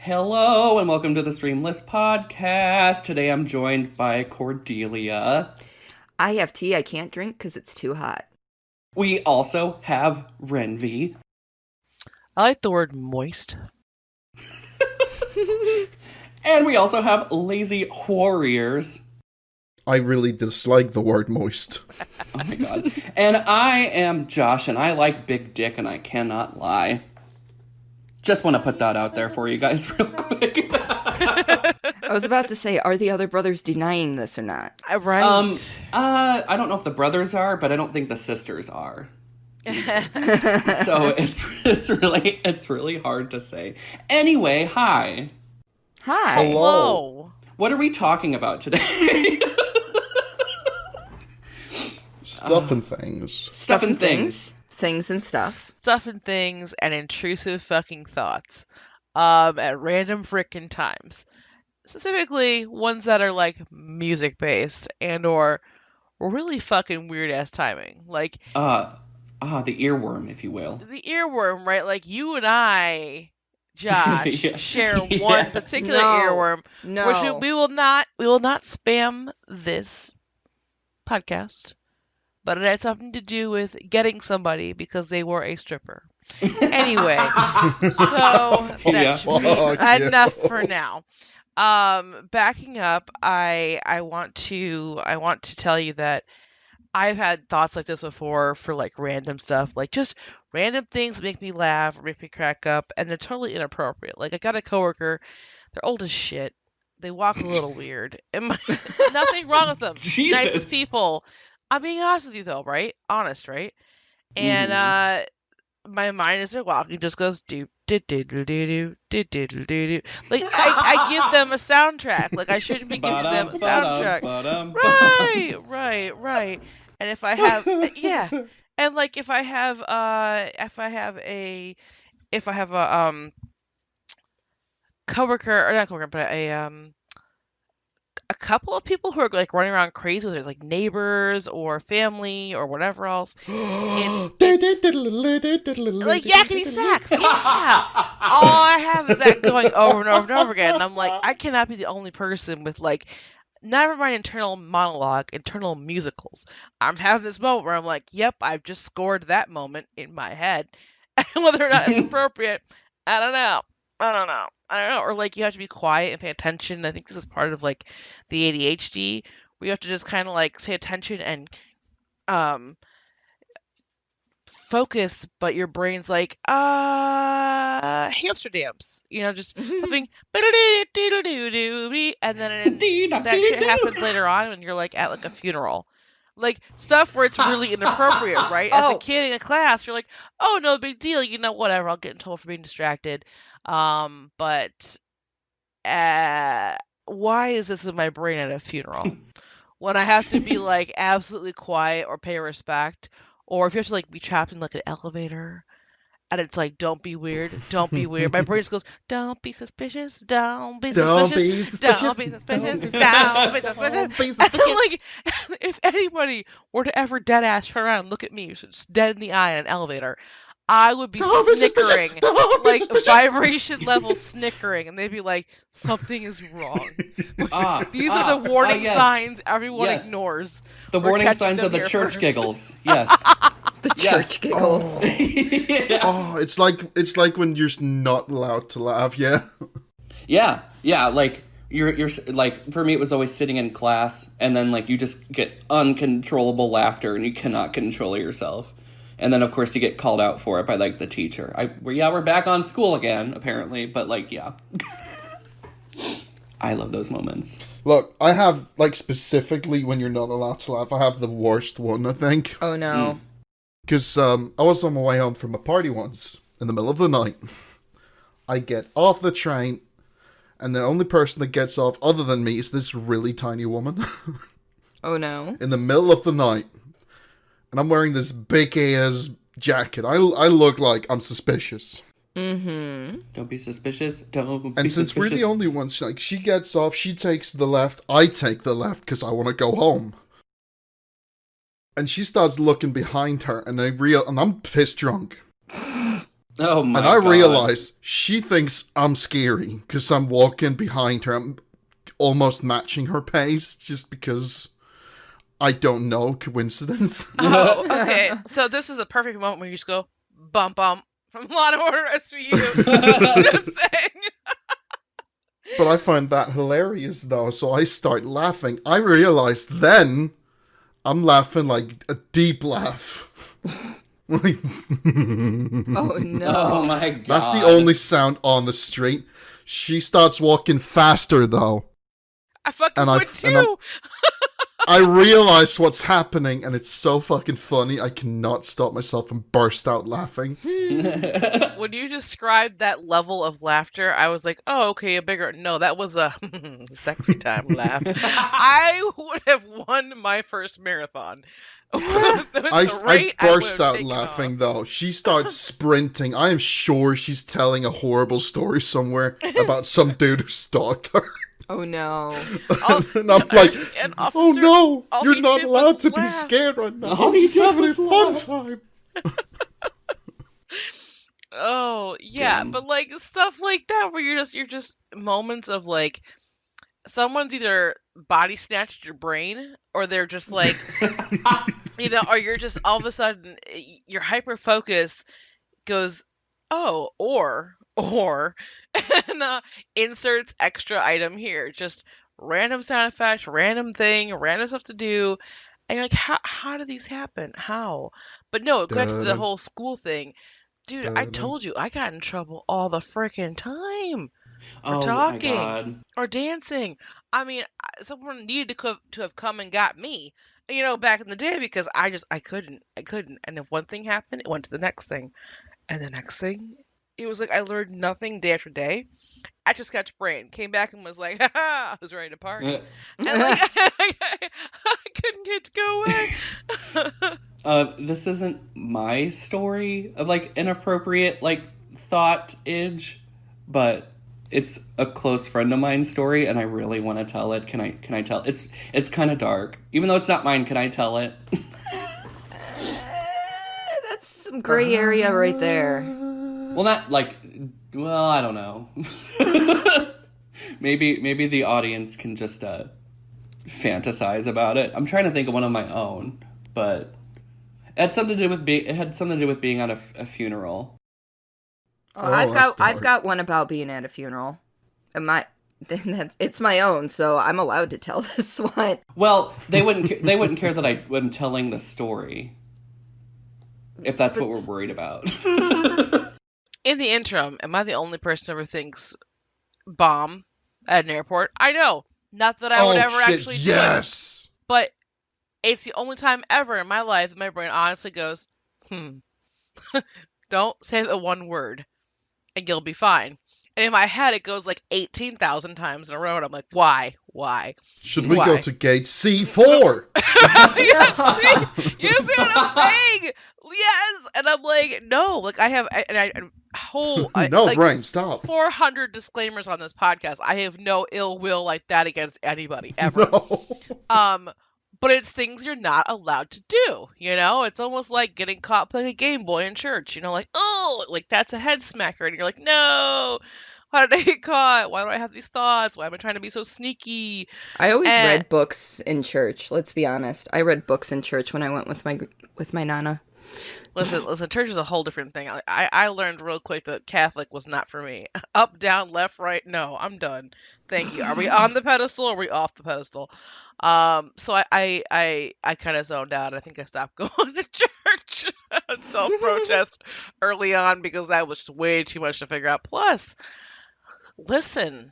Hello and welcome to the Streamless podcast. Today I'm joined by Cordelia. I have tea I can't drink because it's too hot. We also have Renvi. I like the word moist. And we also have Lazy Warriors. I really dislike the word moist. Oh my god. And I am Josh, and I like big dick, and I cannot lie. Just want to put that out there for you guys real quick. I was about to say, are the other brothers denying this or not? Right. I don't know if the brothers are, but I don't think the sisters are. So it's really hard to say. Anyway, hi. Hi. Hello. What are we talking about today? Stuff and things. Stuff and things. Things and stuff. Stuff and things and intrusive fucking thoughts. At random frickin' times. Specifically, ones that are like music based and or really fucking weird ass timing. Like The earworm, if you will. the earworm, right? Like you and I, Josh, Yeah. share Yeah. one particular No. earworm. No. Which we will not spam this podcast. But it had something to do with getting somebody because they were a stripper. Anyway, so that Yeah. should be enough for now. Backing up, I want to tell you that I've had thoughts like this before for like random stuff, like just random things that make me laugh or make me crack up, and they're totally inappropriate. Like I got a coworker, they're old as shit. They walk a little weird. Nothing wrong with them. Jesus. Nicest people. I'm being honest with you though, right? Honest, right? And my mind as they're walking just goes do do do do do do do do do. Like I give them a soundtrack. Like I shouldn't be giving them a soundtrack. Right. And if I have and like if I have a coworker or not coworker, but a couple of people who are like running around crazy, whether it's like neighbors or family or whatever else. It's like yakety sax. Yeah. All I have is that going over and over and over again. And I'm like, I cannot be the only person with like, never mind internal monologue, internal musicals. I'm having this moment where I'm like, yep, I've just scored that moment in my head. And whether or not it's appropriate, I don't know. Or like you have to be quiet and pay attention. I think this is part of like the ADHD where you have to just kind of like pay attention and focus, but your brain's like hamster dance, just something, and then that shit happens later on when you're like at like a funeral. Like stuff where it's really inappropriate, right? As a kid in a class, you're like, oh, no big deal, whatever, I'll get in trouble for being distracted. But why is this in my brain at a funeral? When I have to be like absolutely quiet or pay respect, or if you have to like be trapped in like an elevator and it's like, don't be weird. My brain just goes, don't be suspicious, don't be suspicious. Like, if anybody were to ever dead ass turn around and look at me just dead in the eye in an elevator, I would be snickering, like vibration level snickering, and they'd be like, something is wrong. These are the warning signs everyone ignores. The warning signs are the church giggles. Yes. The church giggles. Oh, it's like when you're not allowed to laugh, yeah. Yeah, like you're like, for me it was always sitting in class and then like you just get uncontrollable laughter and you cannot control yourself. And then, of course, you get called out for it by, like, the teacher. We're back on school again, apparently. But, like, yeah. I love those moments. Look, I have, like, specifically when you're not allowed to laugh, I have the worst one, I think. Oh, no. Because I was on my way home from a party once, in the middle of the night. I get off the train, and the only person that gets off other than me is this really tiny woman. Oh, no. In the middle of the night. And I'm wearing this big-ass jacket. I look like I'm suspicious. Mm-hmm. Don't be suspicious. Don't be And since we're the only ones, like, she gets off, she takes the left, I take the left, because I want to go home. And she starts looking behind her, and I'm pissed drunk. Oh my And I God. realize she thinks I'm scary because I'm walking behind her. I'm almost matching her pace just because I don't know, coincidence. Oh, okay. So this is a perfect moment where you just go bump bump from Law and Order SVU. Just saying. But I find that hilarious though, so I start laughing. I realize then I'm laughing like a deep laugh. Like, Oh no. Oh my God. that's the only sound on the street. She starts walking faster though. I fucking And I- would and I'm- too. I realize what's happening, and it's so fucking funny. I cannot stop myself and burst out laughing. When you described that level of laughter, I was like, oh, okay, a bigger. No, that was a sexy time laugh. I would have won my first marathon. I burst out laughing though. She starts sprinting. I am sure she's telling a horrible story somewhere about some dude who stalked her. Oh no. And I'm like, oh no, you're not allowed to be laugh. scared right now. All I'm he just did having a was fun laugh. time. Oh yeah, Damn. but like stuff like that where you're just moments of like someone's either body snatched your brain or they're just like or you're just all of a sudden your hyper focus goes or and inserts extra item here, just random sound effects, random thing, random stuff to do, and you're like, how do these happen? How? But no, it got to the Dun-dun. whole school thing. Dude, I Dun-dun. told you, I got in trouble all the freaking time. Oh talking. my God. Or dancing. I mean, someone needed to have come and got me, back in the day because I couldn't. And if one thing happened, it went to the next thing. And the next thing, it was like I learned nothing day after day. I just got brain, came back and was like, ha, I was ready to party. And like, I couldn't get to go away. This isn't my story of like inappropriate like thought-age, but it's a close friend of mine's story, and I really want to tell it. Can I tell? It's kind of dark, even though it's not mine. Can I tell it? That's some gray area right there. Well, not like. Well, I don't know. maybe the audience can just fantasize about it. I'm trying to think of one of my own, but it had something to do with being at a funeral. Oh, that's I've dark. got one about being at a funeral. And it's my own, so I'm allowed to tell this one. Well, they wouldn't care that I'm telling the story. If that's what we're worried about. In the interim, am I the only person who ever thinks bomb at an airport? I know. Not that I would ever actually do it. Yes. But it's the only time ever in my life that my brain honestly goes, don't say the one word and you'll be fine. And in my head, it goes like 18,000 times in a row. And I'm like, why? Should we Why? go to gate C4? You see what I'm saying? Yes. And I'm like, no. Like I have No, like, Brian, stop. 400 disclaimers on this podcast. I have no ill will like that against anybody ever. No. But it's things you're not allowed to do, It's almost like getting caught playing a Game Boy in church, like, oh, like that's a head smacker. And you're like, no, how did I get caught? Why do I have these thoughts? Why am I trying to be so sneaky? I always read books in church, let's be honest. I read books in church when I went with my nana. Listen, church is a whole different thing. I learned real quick that Catholic was not for me. Up, down, left, right. No, I'm done. Thank you. Are we on the pedestal or are we off the pedestal? So I kind of zoned out. I think I stopped going to church and self-protest early on because that was just way too much to figure out. Plus, listen,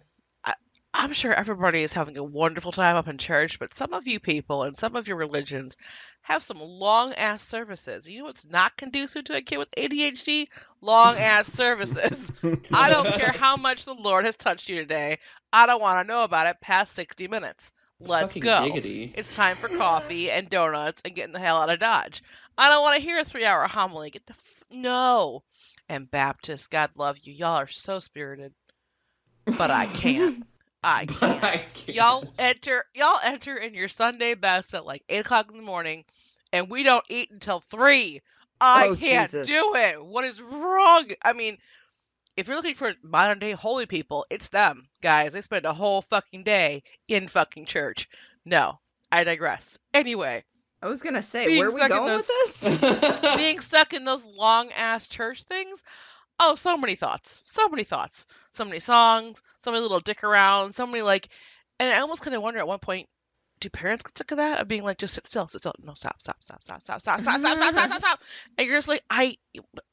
I'm sure everybody is having a wonderful time up in church, but some of you people and some of your religions have some long-ass services. You know what's not conducive to a kid with ADHD? Long-ass services. I don't care how much the Lord has touched you today. I don't want to know about it past 60 minutes. Let's Fucking go. giggity. It's time for coffee and donuts and getting the hell out of Dodge. I don't want to hear a 3-hour homily. Get the no. And Baptists, God love you. Y'all are so spirited. But I can't. I can't. Y'all enter in your Sunday best at like 8 o'clock in the morning, and we don't eat until 3. I Oh, can't Jesus. do it. What is wrong? I mean, if you're looking for modern day holy people, it's them, guys. They spend a whole fucking day in fucking church. No, I digress. Anyway, I was gonna say, where being are we stuck in going with those this? being stuck in those long ass church things. Oh, so many thoughts. So many thoughts. So many songs, so many little dick around, so many like and I almost kind of wonder at one point, do parents get sick of that? Of being like, just sit still, sit still. No, stop, stop, stop, stop, stop, stop, stop, stop, stop, stop, stop, stop. And you're just like,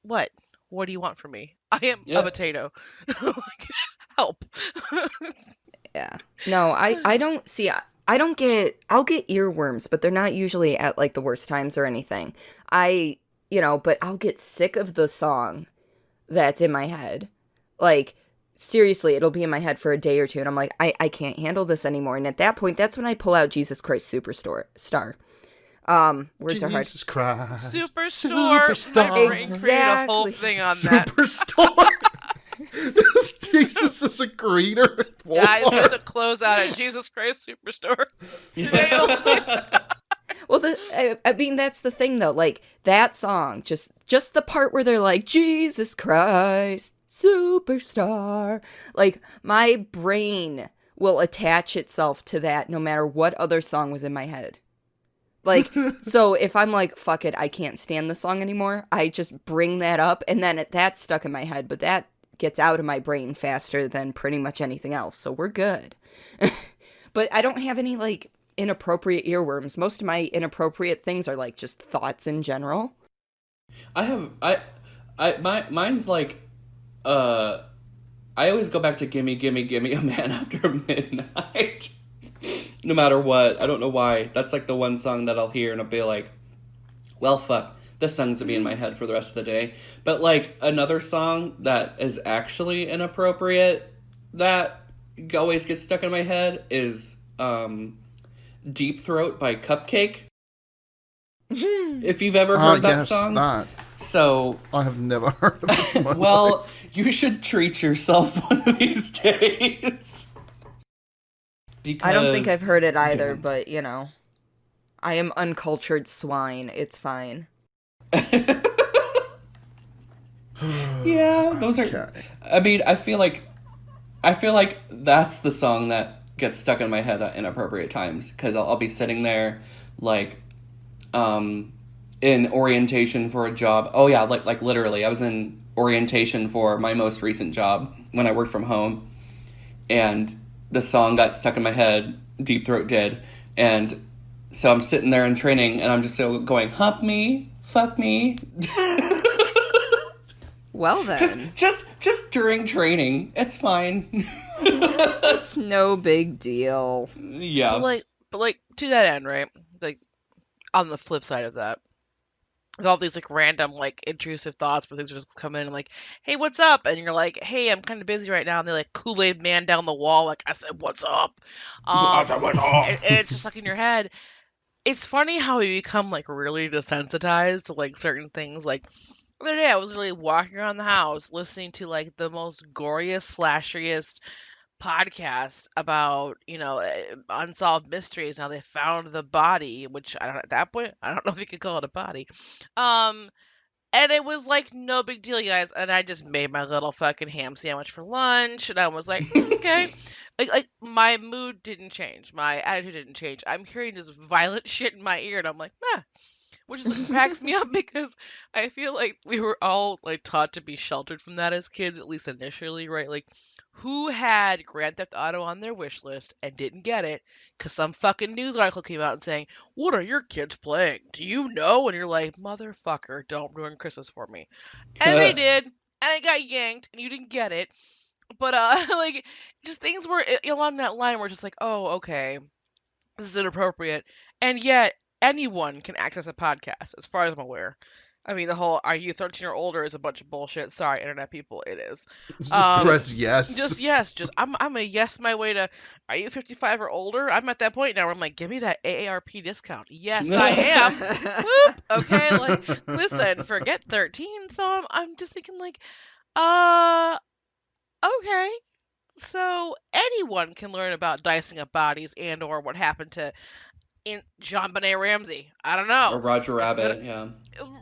what? What do you want from me? I am a Yeah. potato. Like, help. Yeah. No, I don't see. I don't get. I'll get earworms, but they're not usually at like the worst times or anything. But I'll get sick of the song that's in my head. Like, seriously, it'll be in my head for a day or two, and I'm like, I can't handle this anymore. And at that point, that's when I pull out Jesus Christ Superstar. Words are hard. Jesus Christ. Superstore. My brain created a whole Exactly. thing on that. Superstore. This Jesus is a greeter at Guys, there's Walmart. a closeout at Jesus Christ Superstore. Well, I mean, that's the thing, though. Like, that song, just the part where they're like, Jesus Christ, Superstar. Like, my brain will attach itself to that no matter what other song was in my head. Like, so if I'm like, fuck it, I can't stand the song anymore, I just bring that up, and then that's stuck in my head, but that gets out of my brain faster than pretty much anything else, so we're good. But I don't have any, like, inappropriate earworms. Most of my inappropriate things are, like, just thoughts in general. Mine's like, I always go back to gimme, gimme, gimme a man after midnight. No matter what. I don't know why. That's like the one song that I'll hear and I'll be like, well, fuck. This song's gonna be in my head for the rest of the day. But like another song that is actually inappropriate that always gets stuck in my head is Deep Throat by Cupcake. If you've ever heard that song. That. So I have never heard of it in my well, life. you should treat yourself one of these days. Because I don't think I've heard it either, but, I am uncultured swine. It's fine. yeah, those are. Okay. I mean, I feel like that's the song that gets stuck in my head at inappropriate times because I'll be sitting there, like, in orientation for a job. Oh yeah, like literally, I was in orientation for my most recent job when I worked from home, and the song got stuck in my head. Deep Throat did, and so I'm sitting there in training, and I'm just still going, hump me, fuck me. Well then. Just during training. It's fine. It's no big deal. Yeah. But like to that end, right? Like on the flip side of that, with all these like random like intrusive thoughts where things just come in and like, hey, what's up? And you're like, hey, I'm kind of busy right now. And they're like Kool-Aid man down the wall, like I said, what's up? And it's just like in your head. It's funny how you become like really desensitized to like certain things. Like the other day, I was really walking around the house listening to like the most goriest, slasheriest podcast about unsolved mysteries. Now they found the body, which I don't at that point I don't know if you could call it a body. And it was like no big deal, you guys. And I just made my little fucking ham sandwich for lunch, and I was like, okay. Like my mood didn't change, my attitude didn't change. I'm hearing this violent shit in my ear, and I'm like, which is what cracks me up because I feel like we were all like taught to be sheltered from that as kids, at least initially, right? Like, who had Grand Theft Auto on their wish list and didn't get it because some fucking news article came out and saying, "What are your kids playing? Do you know?" And you're like, "Motherfucker, don't ruin Christmas for me." And they did, and I got yanked, and you didn't get it. But like, just things were along that line were just like, "Oh, okay, this is inappropriate," and yet anyone can access a podcast, as far as I'm aware. I mean, the whole "Are you 13 or older?" is a bunch of bullshit. Sorry, internet people, it is. Just press yes. Just yes. Just I'm gonna yes my way to. Are you 55 or older? I'm at that point now where I'm like, give me that AARP discount. Yes, I am. Whoop. Okay, like listen, forget 13. So I'm just thinking like, okay. So anyone can learn about dicing up bodies and or what happened to in John Benet Ramsey. I don't Or know. Roger It's Rabbit, yeah.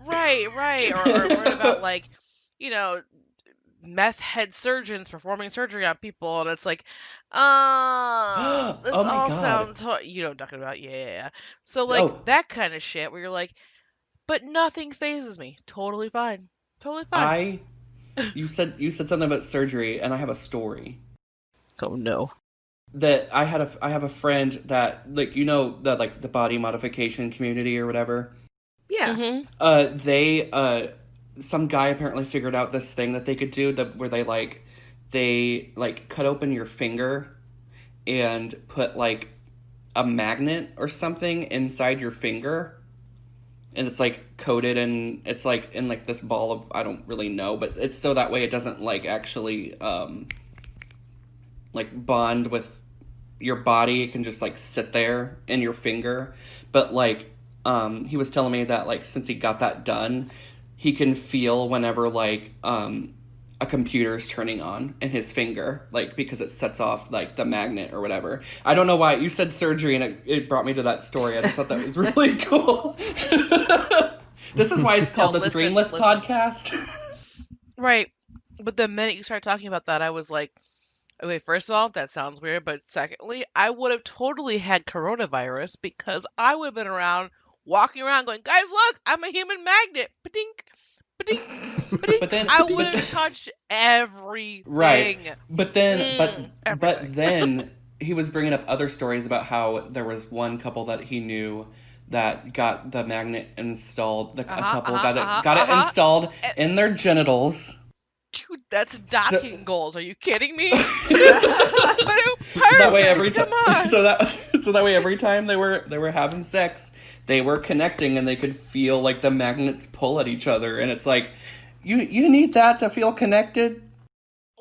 right. Or learn about like, you know, meth head surgeons performing surgery on people, and it's like, this Oh my all god. sounds you know what I'm talking about. Yeah. So like Oh, that kind of shit where you're like, but nothing phases me. Totally fine. Totally fine. I you said something about surgery, and I have a story. Oh no. That I have a friend that, like, you know, that, like, the body modification community or whatever. Yeah. Mm-hmm. They some guy apparently figured out this thing that they could do, that where they cut open your finger and put like a magnet or something inside your finger, and it's like coated, and it's like in like this ball of, I don't really know, but it's so that way it doesn't like actually like bond with your body. It can just like sit there in your finger. But like he was telling me that, like, since he got that done, he can feel whenever like a computer's turning on in his finger, like, because it sets off like the magnet or whatever. I don't know why you said surgery, and it brought me to that story. I just thought that was really cool. This is why it's called the Streamless podcast. Right. But the minute you started talking about that, I was like, okay, first of all, that sounds weird. But secondly, I would have totally had coronavirus because I would have been around, walking around going, guys, look, I'm a human magnet. Ba-dink, ba-dink, ba-dink. But then I would have touched everything. Right. But then everything. but then he was bringing up other stories about how there was one couple that he knew that got the magnet installed. A couple got it installed in their genitals. Dude, that's docking goals. Are you kidding me? So that way every time, so that way every time they were having sex, they were connecting, and they could feel like the magnets pull at each other. And it's like, you need that to feel connected.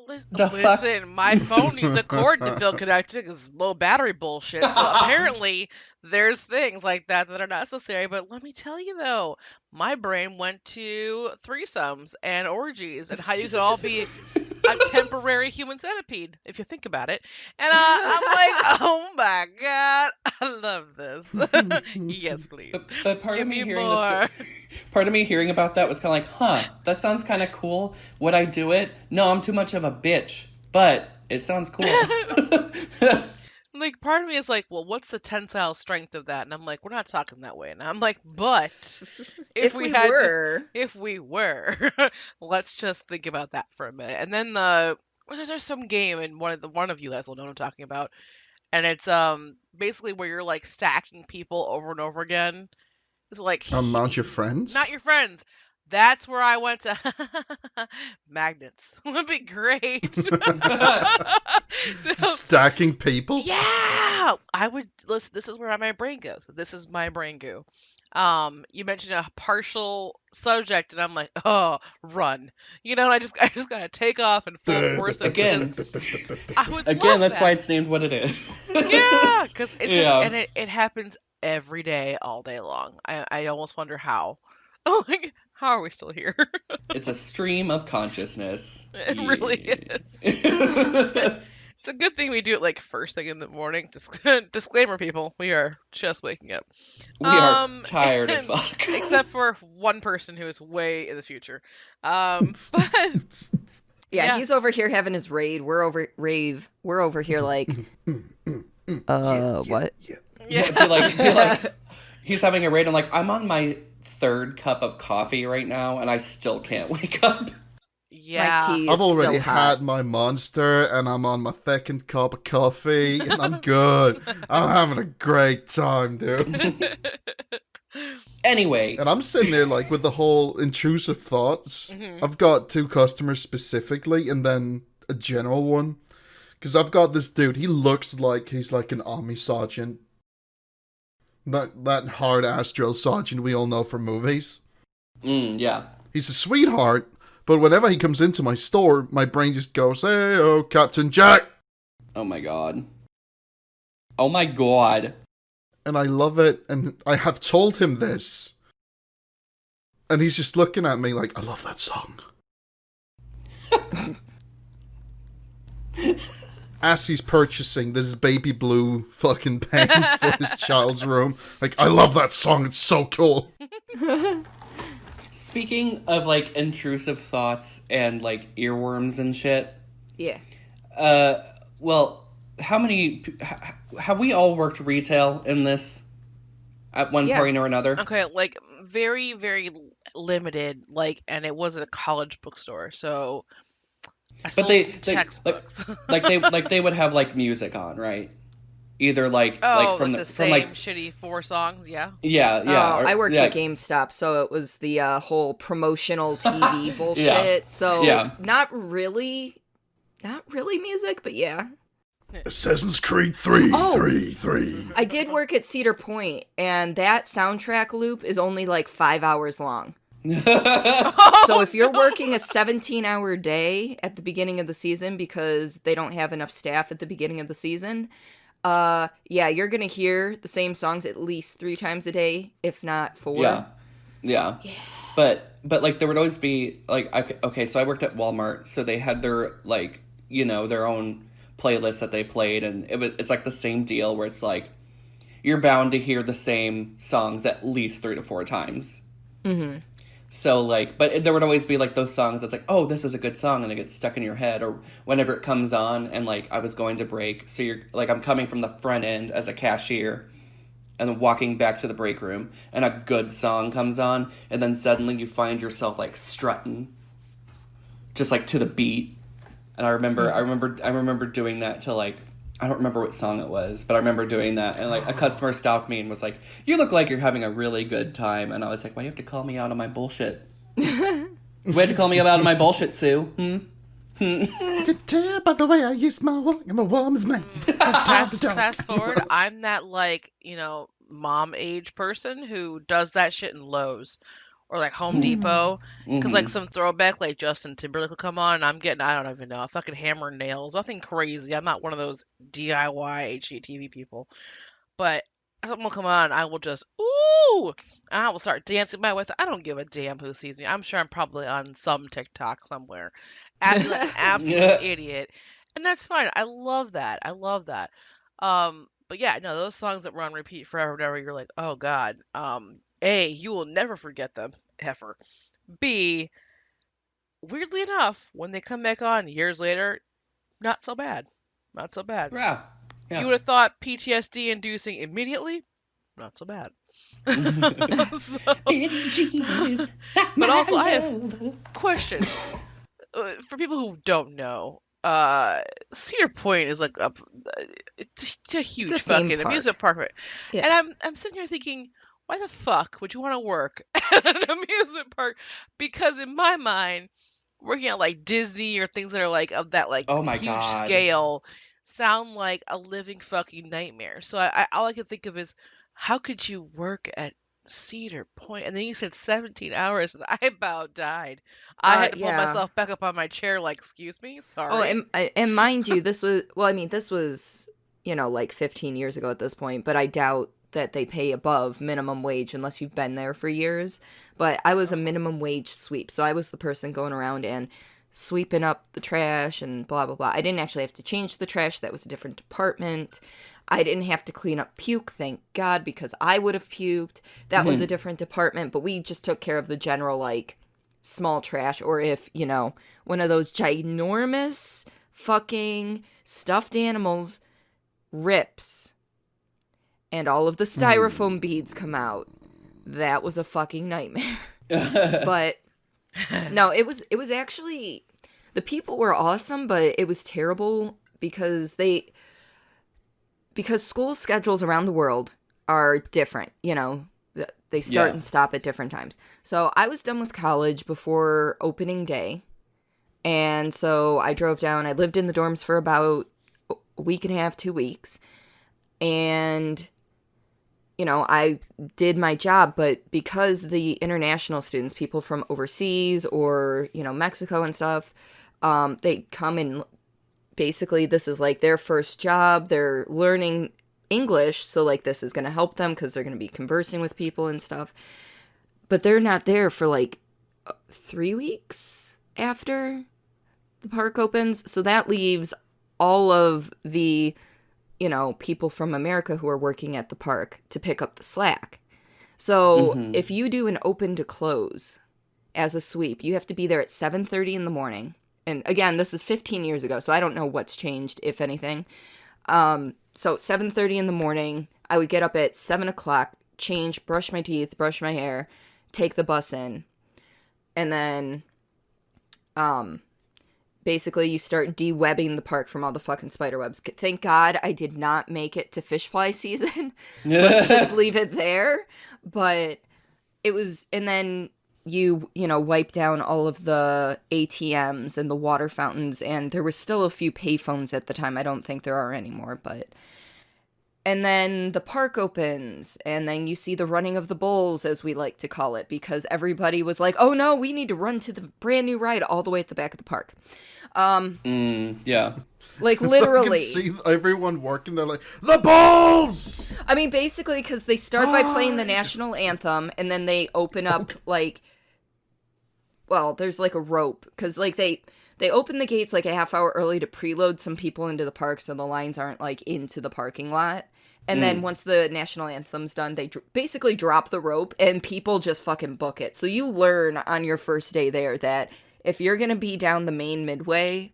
Listen, my phone needs a cord to feel connected because low battery bullshit. So apparently there's things like that that are necessary. But let me tell you though, my brain went to threesomes and orgies and how you could all be a temporary human centipede, if you think about it. And I'm like, oh my god, I love this. Yes, please. But part Give of me me hearing more. part of me hearing about that was kind of like, huh, that sounds kind of cool. Would I do it? No, I'm too much of a bitch. But it sounds cool. Like, part of me is like, well, what's the tensile strength of that? And I'm like, we're not talking that way. And I'm like, but if we were, let's just think about that for a minute. And then there's some game, and one of you guys will know what I'm talking about. And it's basically where you're like stacking people over and over again. It's like Not your friends? not your friends. That's where I went to magnets. Would be great. Stacking people? Yeah, I would listen. This is where my brain goes. This is my brain goo. You mentioned a partial subject, and I'm like, oh, run. You know, I just gotta take off and full force it Again. because I would Again, love that's that. why it's named what it is. Yeah, because it just Yeah. and it happens every day, all day long. I almost wonder how. Like, how are we still here? It's a stream of consciousness. It really Yeah. is. It's a good thing we do it like first thing in the morning. Disclaimer, people, we are just waking up. We are tired as fuck. Except for one person who is way in the future. But Yeah, he's over here having his raid. We're over here like, what? Be like, he's having a raid. I'm like, I'm on my third cup of coffee right now, and I still can't wake up. yeah. My tea is I've already still hot. had my monster, and I'm on my second cup of coffee, and I'm good. I'm having a great time, dude. Anyway, And I'm sitting there like with the whole intrusive thoughts. Mhm. I've got two customers specifically, and then a general one. Because I've got this dude, he looks like he's like an army sergeant. That hard-ass drill sergeant we all know from movies. yeah. He's a sweetheart, but whenever he comes into my store, my brain just goes, hey, oh, Captain Jack! Oh my god. Oh my god. And I love it, and I have told him this. And he's just looking at me like, I love that song. as he's purchasing this baby blue fucking paint for his child's room. Like, I love that song. It's so cool. Speaking of, like, intrusive thoughts and, like, earworms and shit. Yeah. Well, have we all worked retail in this at one point or another? Okay, like, very, very limited, like, and it was at a college bookstore, so I sold textbooks. they would have, like, music on, right? Either like from the same shitty 4 songs, yeah. Yeah. Oh, I worked at GameStop, so it was the whole promotional TV bullshit. Yeah. So not really music, but yeah. Assassin's Creed 3. I did work at Cedar Point, and that soundtrack loop is only like 5 hours long. So if you're working a 17-hour day at the beginning of the season because they don't have enough staff at the beginning of the season, you're gonna hear the same songs at least 3 times a day, if not 4. Yeah. But like there would always be like, okay, so I worked at Walmart, so they had their like, you know, their own playlist that they played, and it's like the same deal where it's like you're bound to hear the same songs at least 3 to 4 times. Mm-hmm. So like, but there would always be like those songs that's like, oh, this is a good song, and it gets stuck in your head, or whenever it comes on, and like I was going to break, so you're like, I'm coming from the front end as a cashier, and then walking back to the break room, and a good song comes on, and then suddenly you find yourself like strutting, just like to the beat. And I remember doing that to like, I don't remember what song it was, but I remember doing that, and like a customer stopped me and was like, "You look like you're having a really good time," and I was like, "Why do you have to call me out on my bullshit? Why do you have to call me out on my bullshit, Sue? You can tell by the way I use my woman's man. Fast forward, I'm that like, you know, mom age person who does that shit in Lowe's or like Home Depot, because like some throwback like Justin Timberlake will come on, and I'm getting, I don't even know, a fucking hammer and nails, nothing crazy. I'm not one of those DIY HGTV people, but something will come on, I will just ooh, and I will start dancing my way through. I don't give a damn who sees me. I'm sure I'm probably on some TikTok somewhere, acting like an absolute idiot, and that's fine. I love that. But yeah, no, those songs that were on repeat forever and ever, you're like, oh god. A, you will never forget them, ever. B, weirdly enough, when they come back on years later, not so bad. Yeah. You would have thought PTSD inducing immediately, not so bad. But also, I have questions. For people who don't know, Cedar Point is like it's a huge fucking amusement park. Yeah. And I'm sitting here thinking, why the fuck would you want to work at an amusement park? Because in my mind, working at like Disney or things that are like of that like huge scale sound like a living fucking nightmare. So all I could think of is, how could you work at Cedar Point? And then you said 17 hours, and I about died. I had to pull myself back up on my chair like, excuse me? Sorry. Oh, and mind you, this was, you know, like 15 years ago at this point, but I doubt that they pay above minimum wage unless you've been there for years. But I was a minimum wage sweep, so I was the person going around and sweeping up the trash and blah, blah, blah. I didn't actually have to change the trash. That was a different department. I didn't have to clean up puke, thank God, because I would have puked. That was a different department, but we just took care of the general, like, small trash, or if, you know, one of those ginormous fucking stuffed animals rips and all of the styrofoam beads come out. That was a fucking nightmare. But no, it was actually, the people were awesome, but it was terrible because school schedules around the world are different, you know. They start and stop at different times. So I was done with college before opening day. And so I drove down. I lived in the dorms for about a week and a half, 2 weeks. And, you know, I did my job. But because the international students, people from overseas or, you know, Mexico and stuff, they come and basically this is like their first job. They're learning English, so like this is going to help them because they're going to be conversing with people and stuff, but they're not there for like 3 weeks after the park opens, so that leaves all of the, people from America who are working at the park to pick up the slack. So if you do an open to close as a sweep, you have to be there at 7:30 in the morning. And again, this is 15 years ago, so I don't know what's changed, if anything. So 7:30 in the morning, I would get up at 7 o'clock, change, brush my teeth, brush my hair, take the bus in. And then basically you start de-webbing the park from all the fucking spider webs. Thank God I did not make it to fish fly season. Let's just leave it there. But it was, and then you wipe down all of the ATMs and the water fountains, and there was still a few payphones at the time. I don't think there are anymore, but... And then the park opens, and then you see the running of the bulls, as we like to call it, because everybody was like, oh no, we need to run to the brand new ride all the way at the back of the park. Yeah. Like, I literally. can see everyone working there like, the balls! I mean, basically, because they start by playing the national anthem, and then they open up, like... Well, there's, like, a rope, because, like, they open the gates, like, a half hour early to preload some people into the park so the lines aren't, like, into the parking lot. And then once the national anthem's done, they basically drop the rope, and people just fucking book it. So you learn on your first day there that if you're gonna be down the main midway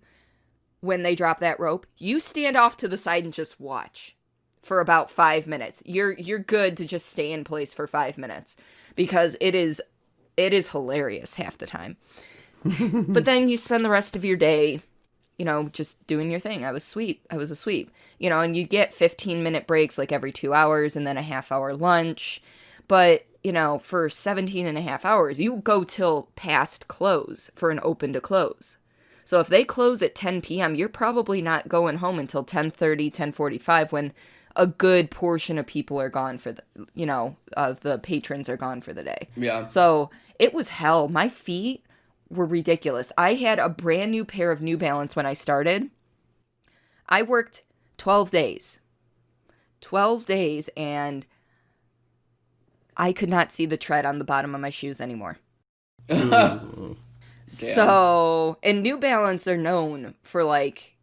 when they drop that rope, you stand off to the side and just watch for about 5 minutes. You're good to just stay in place for 5 minutes, because it is hilarious half the time. But then you spend the rest of your day, just doing your thing. I was a sweep. And you get 15-minute breaks like every 2 hours and then a half-hour lunch. But, for 17 and a half hours, you go till past close for an open to close. So if they close at 10 p.m., you're probably not going home until 10:30, 10:45, when a good portion of people are gone for the, the patrons are gone for the day. Yeah. So it was hell. My feet were ridiculous. I had a brand new pair of New Balance when I started. I worked 12 days. 12 days, and I could not see the tread on the bottom of my shoes anymore. So, and New Balance are known for, like,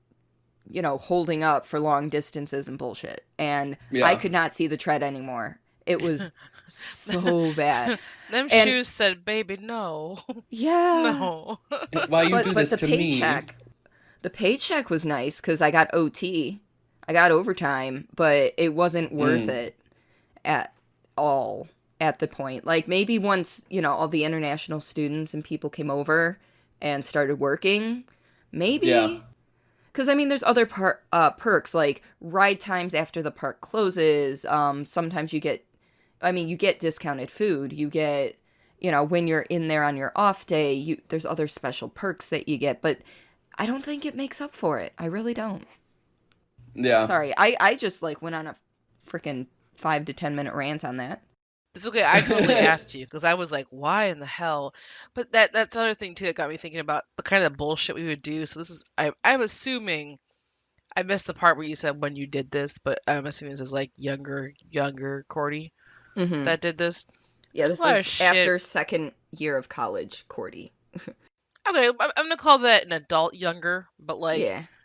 holding up for long distances and bullshit. And I could not see the tread anymore. It was so bad. Them shoes said, baby, no. Yeah. No. Why you do this the to paycheck, me? The paycheck was nice because I got OT. I got overtime, but it wasn't worth it at all at the point. Like, maybe once, all the international students and people came over and started working, maybe. Yeah. Because, I mean, there's other perks, like ride times after the park closes. Sometimes you get discounted food. You get, when you're in there on your off day, there's other special perks that you get. But I don't think it makes up for it. I really don't. Yeah. Sorry, I just, went on a freaking 5 to 10 minute rant on that. It's okay. I totally asked you because I was like, why in the hell? But that's the other thing, too, that got me thinking about the kind of bullshit we would do. So this is, I'm assuming, I missed the part where you said when you did this, but I'm assuming this is like younger Cordy that did this. Yeah, this is after second year of college, Cordy. Okay, I'm going to call that an adult younger, but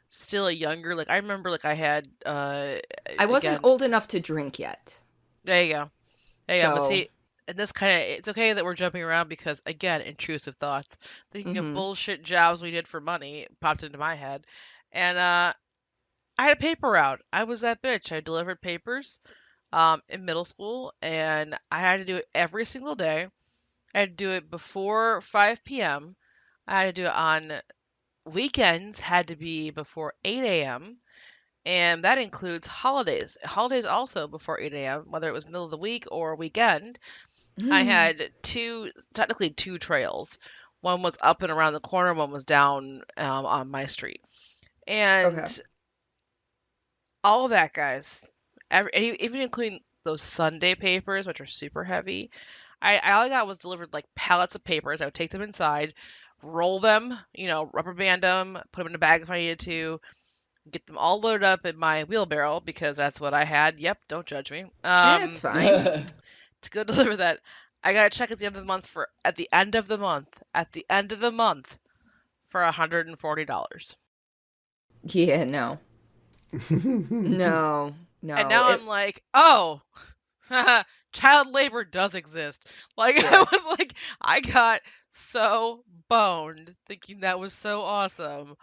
still a younger. Like, I remember, I had... I wasn't old enough to drink yet. There you go. Yeah, but see, and this kind of, it's okay that we're jumping around because, again, intrusive thoughts. Thinking of bullshit jobs we did for money popped into my head. And I had a paper route. I was that bitch. I delivered papers in middle school, and I had to do it every single day. I had to do it before 5 p.m. I had to do it on weekends, had to be before 8 a.m., and that includes holidays. Holidays also before 8 a.m., whether it was middle of the week or weekend. I had technically two trails. One was up and around the corner, one was down on my street. And all of that, guys, even including those Sunday papers, which are super heavy, all I got was delivered pallets of papers. I would take them inside, roll them, rubber band them, put them in a bag if I needed to, get them all loaded up in my wheelbarrow because that's what I had. Yep, don't judge me. Yeah, it's fine. To go deliver that, I got a check at the end of the month for $140. Yeah, no. No, And no. now I'm like, oh, child labor does exist. Like, I Yeah. was like, I got so boned thinking that was so awesome.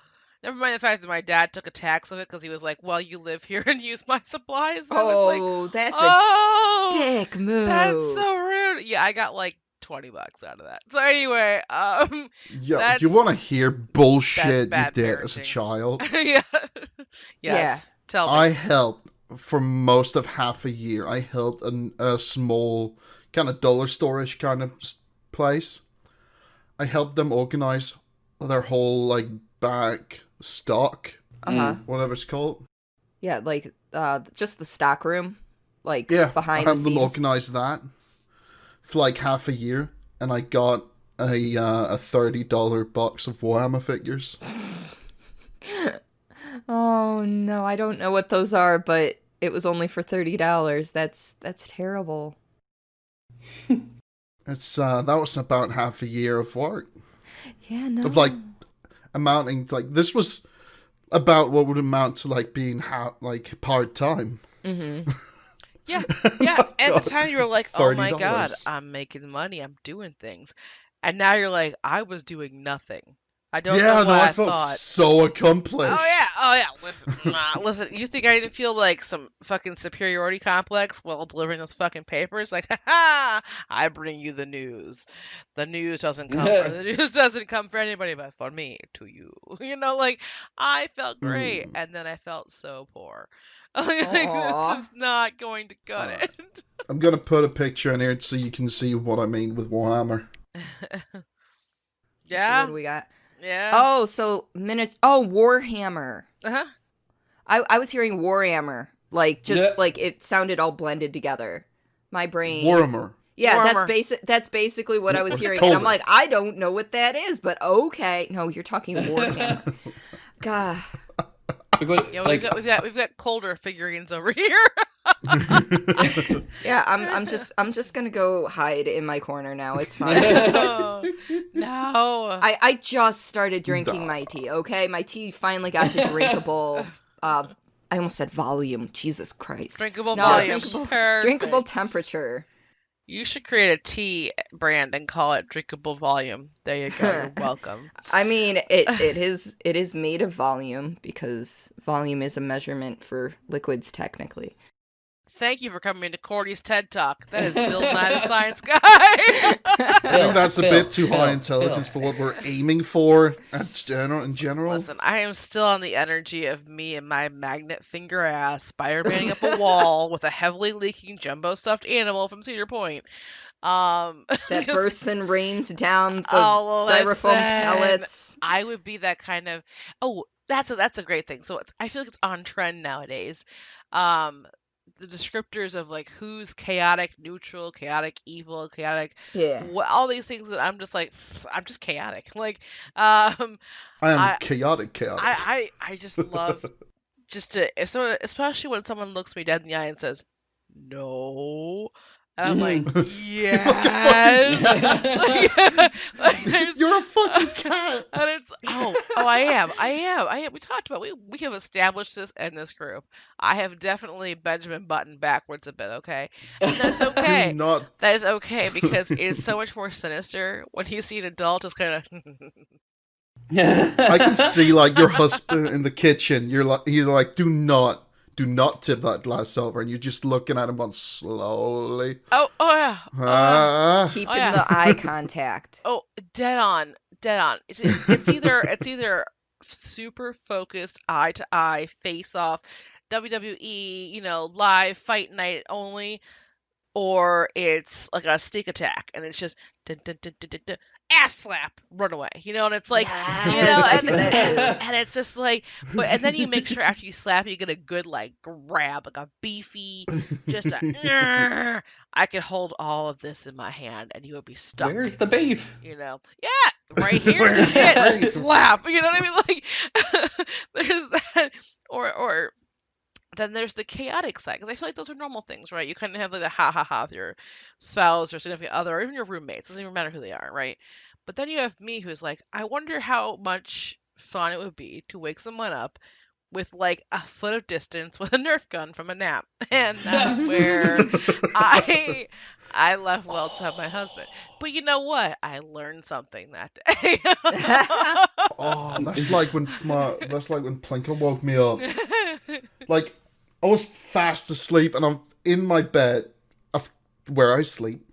Never mind the fact that my dad took a tax of it because he was like, well, you live here and use my supplies. And I was like, Oh, that's a oh, dick that's move. so rude. Yeah, I got like $20 out of that. So anyway, Yeah, you that's want to hear bullshit you bad did as a parenting. child? Yeah. Yeah. Yes. Tell I me. helped for most of half a year. I helped a small kind of dollar store-ish kind of place. I helped them organize their whole like back stock, Uh-huh. whatever it's called. Yeah, like just the stock room, like Yeah, I behind the helped them scenes. organize that for like half a year, and I got a $30 box of Warhammer figures. Oh no, I don't know what those are, but it was only for $30. That's terrible. It's that was about half a year of work Yeah, no. of like amounting to, like this was about what would amount to like being like part time. Mm-hmm. Yeah, yeah. At the time, you were like, "Oh my God, $30. I'm making money. I'm doing things," and now you're like, "I was doing nothing. I don't know Yeah, no, what I I felt thought." so accomplished. Oh yeah. Listen, listen. You think I didn't feel like some fucking superiority complex while delivering those fucking papers? Like, ha! I bring you the news. The news doesn't come, or the news doesn't come for anybody but for me to you. Like I felt great, Mm. and then I felt so poor. Like, this Aw. is not going to cut Alright. it. I'm gonna put a picture in here so you can see what I mean with Warhammer. So what Yeah, do we got? yeah. Oh, so Warhammer. Uh-huh. I was hearing Warhammer. Like just Yeah. like it sounded all blended together. My brain. Warhammer. Yeah, Warmer. that's basically what I was Or hearing. And I'm colder. like, I don't know what that is, but okay. No, you're talking Warhammer. God. Yeah, Like, we've got colder figurines over here. Yeah, I'm just gonna go hide in my corner now. It's fine. Oh, no. I just started drinking Duh. my tea, okay? My tea finally got to drinkable I almost said volume. Jesus Christ. Drinkable No, volume. drinkable Perfect. temperature. You should create a tea brand and call it drinkable volume. There you go. You're welcome. I mean, it is made of volume because volume is a measurement for liquids technically. Thank you for coming to Cordy's TED Talk. That is Bill Nye the Science Guy. I think that's a bit too high Bill, intelligence for what we're aiming for in general. Listen, I am still on the energy of me and my magnet finger ass Spider-Maning up a wall with a heavily leaking jumbo stuffed animal from Cedar Point. That Because bursts and rains down the Oh, styrofoam listen. pellets. I would be that kind of. Oh, that's a great thing. So I feel like it's on trend nowadays. Um, the descriptors of like who's chaotic, neutral, chaotic, evil, chaotic, Yeah. all these things that I'm just like, I'm just chaotic. Like, I am I chaotic. I just love just to if someone, especially when someone looks me dead in the eye and says no. And I'm like, yes. Like, there's, You're a fucking cat. and it's I am. We talked about we have established this in this group. I have definitely Benjamin Button backwards a bit, okay? And that's okay. Do not. That is okay because it is so much more sinister when you see an adult just kind of. I can see like your husband in the kitchen. You're like, do not tip that glass over, and you're just looking at him on slowly. Oh yeah. Ah. Keeping yeah. the eye contact. Oh, dead on. It's either super focused eye to eye face off WWE, live fight night only, or it's like a sneak attack and it's just dun, dun, dun, dun, dun, dun, ass slap, run away, and it's like, Yes, I do that too. and it's just like, and then you make sure after you slap, you get a good like grab, like a beefy, just a, "Arr." I could hold all of this in my hand and you would be stuck. where's the beef? Yeah, right here, Where's shit, the beef? slap, you know what I mean? Like, there's that, or then there's the chaotic side, because I feel like those are normal things, right? You kind of have like the ha ha ha with your spouse or significant other, or even your roommates. Doesn't even matter who they are, right? But then you have me, who's like, I wonder how much fun it would be to wake someone up with like a foot of distance with a Nerf gun from a nap, and that's where I left well to my husband. But you know what? I learned something that day. Oh, that's like when Plinko woke me up. Like, I was fast asleep and I'm in my bed where I sleep.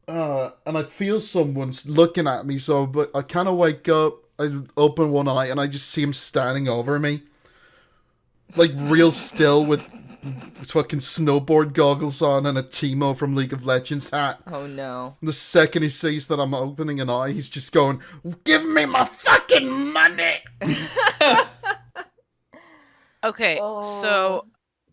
And I feel someone's looking at me, but I kind of wake up, I open one eye, and I just see him standing over me. Like, real still with fucking snowboard goggles on and a Teemo from League of Legends hat. Oh no. The second he sees that I'm opening an eye, he's just going, "Give me my fucking money!" Okay, Oh. so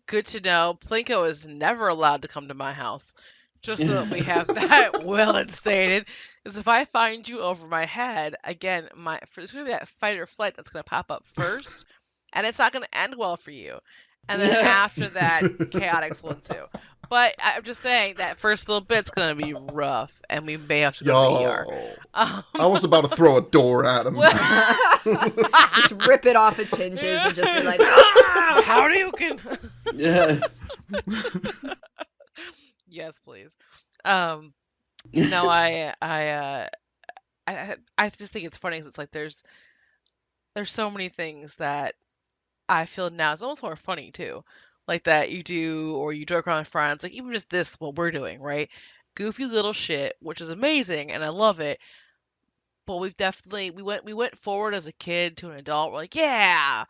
good to know. Plinko is never allowed to come to my house. Just so that we have that well instated. Because if I find you over my head, again, there's going to be that fight or flight that's going to pop up first. And it's not going to end well for you. And then after that, chaotics will ensue. But I'm just saying that first little bit's going to be rough. And we may have to go to the ER. I was about to throw a door at him. Just rip it off its hinges and just be like, "Ah!" How do you can... Yeah. Yes, please. No, I just think it's funny because it's like there's so many things that I feel now it's almost more funny too, like that you do or you joke around with friends, like even just this what we're doing, right? Goofy little shit, which is amazing and I love it. But we went forward as a kid to an adult. We're like, yeah.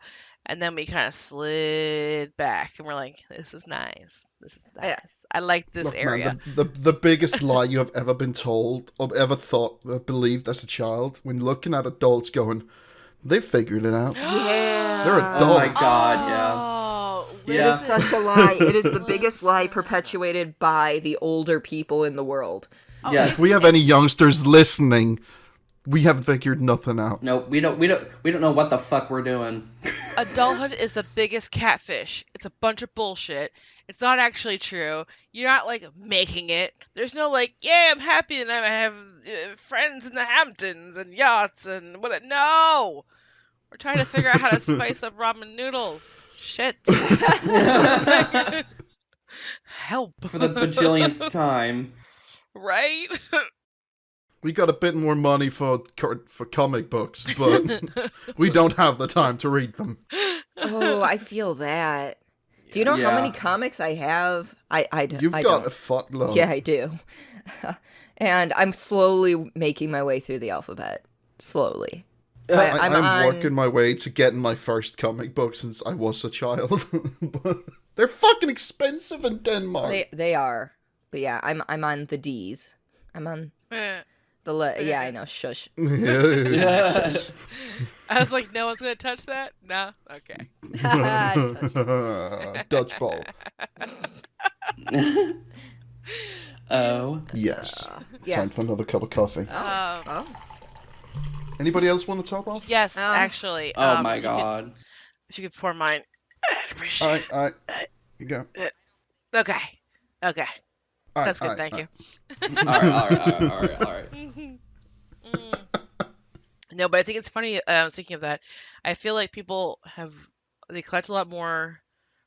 And then we kind of slid back and we're like, this is nice. This is nice. I like this area. Man, the biggest lie you have ever been told or ever thought or believed as a child, when looking at adults going, they figured it out. Yeah. They're adults. Oh my god, yeah. Oh, It is such a lie. It is the biggest lie perpetuated by the older people in the world. Yes. If we have any youngsters listening, we haven't figured nothing out. No, we don't know what the fuck we're doing. Adulthood is the biggest catfish. It's a bunch of bullshit. It's not actually true. You're not like making it. There's no like, yeah, I'm happy and I have friends in the Hamptons and yachts and what. No, we're trying to figure out how to spice up ramen noodles. Shit. Help. For the bajillionth time. Right? We got a bit more money for comic books, but we don't have the time to read them. Oh, I feel that. Do you know how many comics I have? You've got a fuckload. Yeah, I do. And I'm slowly making my way through the alphabet. Slowly. I'm working my way to getting my first comic book since I was a child. But they're fucking expensive in Denmark. They are. But yeah, I'm on the D's. I'm on yeah, I know. Shush. Yeah. I was like, no one's gonna touch that? No? Okay. Dodgeball. Oh. Yes. Yeah. Time for another cup of coffee. Oh. Anybody else want to top off? Yes, actually. Oh my if god. if you could pour mine, I'd appreciate All right. You go. it. Okay. All right, That's good, all right, thank you. All right. No, but I think it's funny, speaking of that, I feel like people they collect a lot more,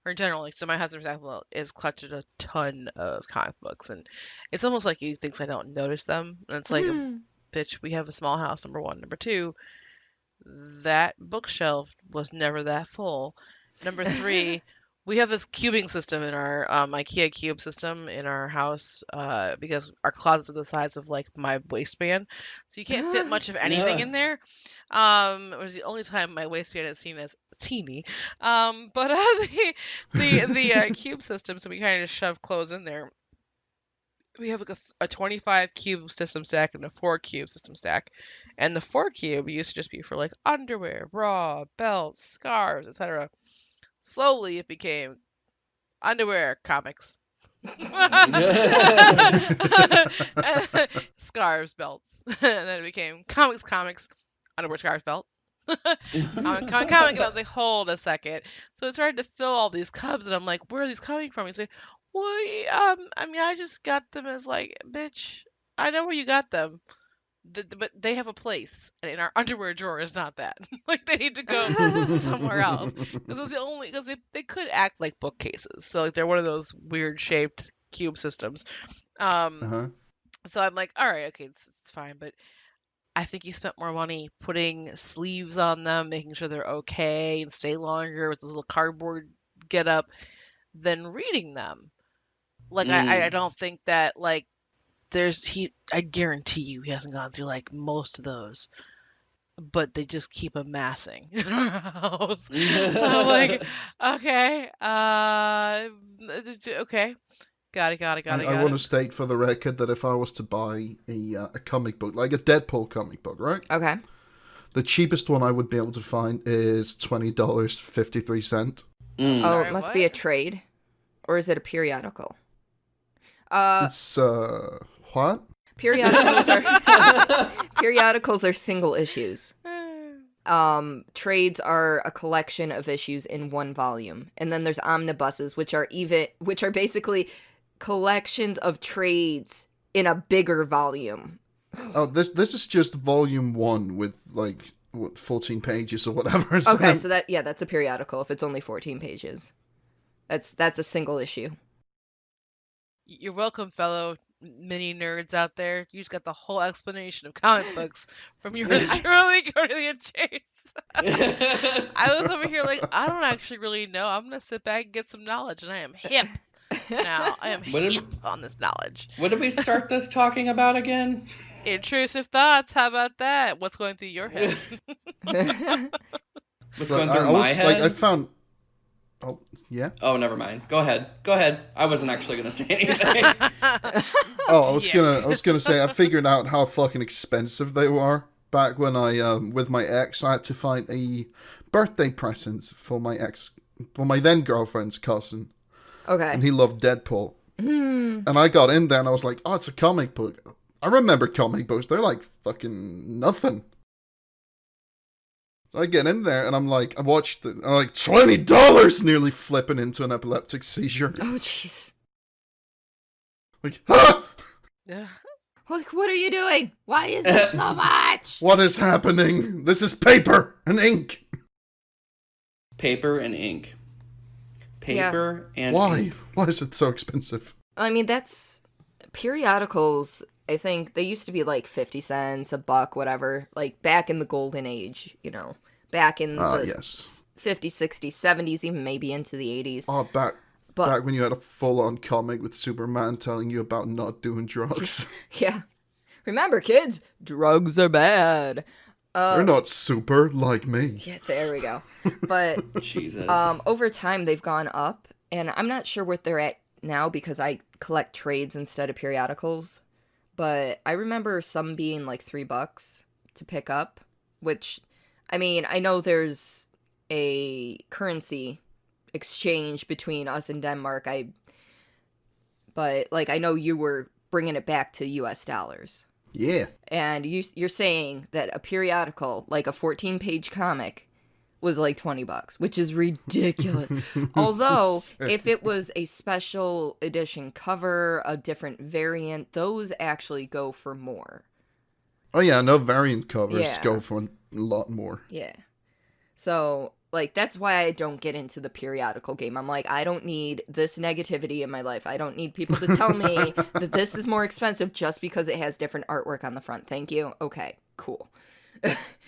or in general, like, so my husband, for example, is collected a ton of comic books, and it's almost like he thinks I don't notice them, and it's like, bitch, we have a small house, number one. Number two, that bookshelf was never that full. Number three, we have this cubing system in our IKEA cube system in our house because our closets are the size of like my waistband, so you can't fit much of anything in there. It was the only time my waistband is seen as teeny. But the cube system, so we kind of just shove clothes in there. We have like a 25 cube system stack and a 4 cube system stack, and the 4 cube used to just be for like underwear, bra, belts, scarves, etc. Slowly, it became underwear, comics, scarves, belts, and then it became comics, underwear, scarves, belt, comic, and I was like, hold a second. So it started to fill all these cubs, and I'm like, where are these coming from? He's like, well, I mean, I just got them as like, bitch, I know where you got them. but they have a place, and our underwear drawer is not that. Like they need to go somewhere else because it was the only because they could act like bookcases, so like they're one of those weird shaped cube systems. Uh-huh. So I'm like, all right, okay, it's fine, but I think he spent more money putting sleeves on them, making sure they're okay and stay longer with this little cardboard get up than reading them. Like I don't think that like I guarantee you he hasn't gone through like most of those, but they just keep amassing in our house. I'm like, okay, okay, got it. I want to state for the record that if I was to buy a comic book, like a Deadpool comic book, right? Okay. The cheapest one I would be able to find is $20.53. Oh, it Sorry, must what? be a trade, or is it a periodical? It's what? Periodicals are single issues. Trades are a collection of issues in one volume, and then there's omnibuses, which are basically collections of trades in a bigger volume. Oh, this is just volume 1 with like 14 pages or whatever. So Okay, so that's a periodical if it's only 14 pages. That's a single issue. You're welcome, fellow mini nerds out there. You just got the whole explanation of comic books from yours truly, Cornelia Chase. I was over here like, I don't actually really know. I'm going to sit back and get some knowledge, and I am hip now. I am hip on this knowledge. What did we start this talking about again? Intrusive thoughts. How about that? What's going through your head? What's going through my head? Like, I found... Oh, yeah? Oh, never mind. Go ahead. I wasn't actually going to say anything. Oh, I was gonna say I figured out how fucking expensive they were back when I with my ex. I had to find a birthday present for my then girlfriend's cousin, Okay. and he loved Deadpool. And I got in there and I was like, oh, it's a comic book. I remember comic books. They're like fucking nothing. So I get in there and I'm like, I'm like $20, nearly flipping into an epileptic seizure. Oh, jeez. Like, ah! Like, what are you doing? Why is it so much? What is happening? This is paper and ink. Paper and ink. Paper and Why? ink. Why is it so expensive? I mean, that's periodicals. I think they used to be like 50 cents, $1, whatever. Like back in the golden age, back in the yes. 50s, 60s, 70s, even maybe into the 80s. Oh, back when you had a full-on comic with Superman telling you about not doing drugs. Yeah. Remember, kids, drugs are bad. They're not super like me. Yeah, there we go. But Jesus. over time, they've gone up, and I'm not sure what they're at now because I collect trades instead of periodicals. But I remember some being like $3 to pick up, which, I mean, I know there's a currency exchange between us and Denmark. But like I know you were bringing it back to US dollars. Yeah. And you're saying that a periodical, like a 14-page comic, was like $20, which is ridiculous. Although, if it was a special edition cover, a different variant, those actually go for more. Oh yeah, no variant covers Yeah. go for a lot more. Yeah. So, like, that's why I don't get into the periodical game. I'm like, I don't need this negativity in my life. I don't need people to tell me that this is more expensive just because it has different artwork on the front. Thank you. Okay, cool.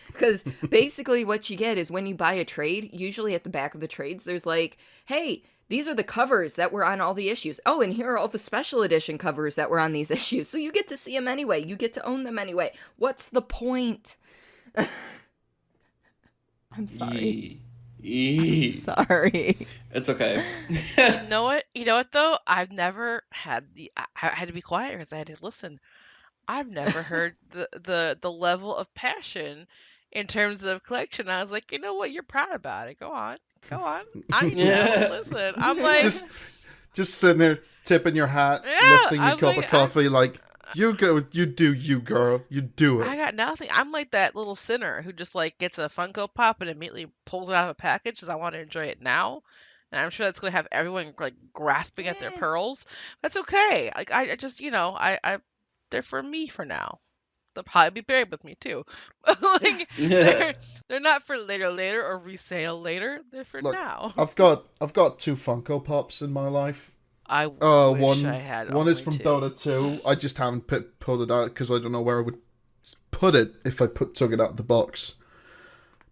Because basically what you get is when you buy a trade, usually at the back of the trades, there's like, hey, these are the covers that were on all the issues. Oh, and here are all the special edition covers that were on these issues. So you get to see them anyway. You get to own them anyway. What's the point? I'm sorry. Sorry. It's okay. You know what though? I've never had I had to be quiet because I had to listen. I've never heard the level of passion in terms of collection. I was like, you know what? You're proud about it. Go on. I know. Listen, I'm like, just sitting there tipping your hat, Yeah, lifting your I'm cup like, of coffee, like you go, you do, you girl, you do it. I got nothing. I'm like that little sinner who just like gets a Funko Pop and immediately pulls it out of a package because I want to enjoy it now. And I'm sure that's going to have everyone like grasping at their pearls. That's okay. Like I just, I they're for me for now. they'll probably be buried with me too. Like they're not for later or resale later. They're for Look, now. I've got 2 Funko Pops in my life. I wish I One had one only is from two. Dota 2. I just haven't pulled it out because I don't know where I would put it if I took it out of the box.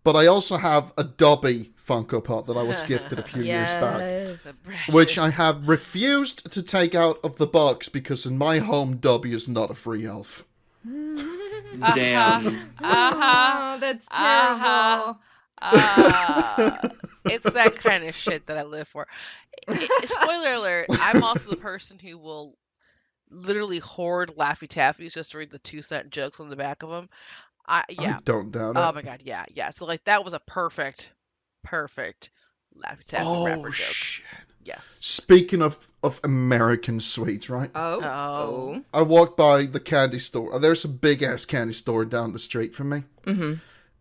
But I also have a Dobby Funko Pop that I was gifted a few years back, Yes. which I have refused to take out of the box because in my home, Dobby is not a free elf. Damn. Oh, that's terrible. It's that kind of shit that I live for. Spoiler alert, I'm also the person who will literally hoard Laffy Taffies just to read the 2-cent jokes on the back of them. Yeah. I don't doubt it. Oh my god, yeah. So like that was a perfect Laffy Taffy rapper joke. Shit. Yes. Speaking of American sweets, right? Oh. I walked by the candy store. There's a big ass candy store down the street from me. Mm-hmm.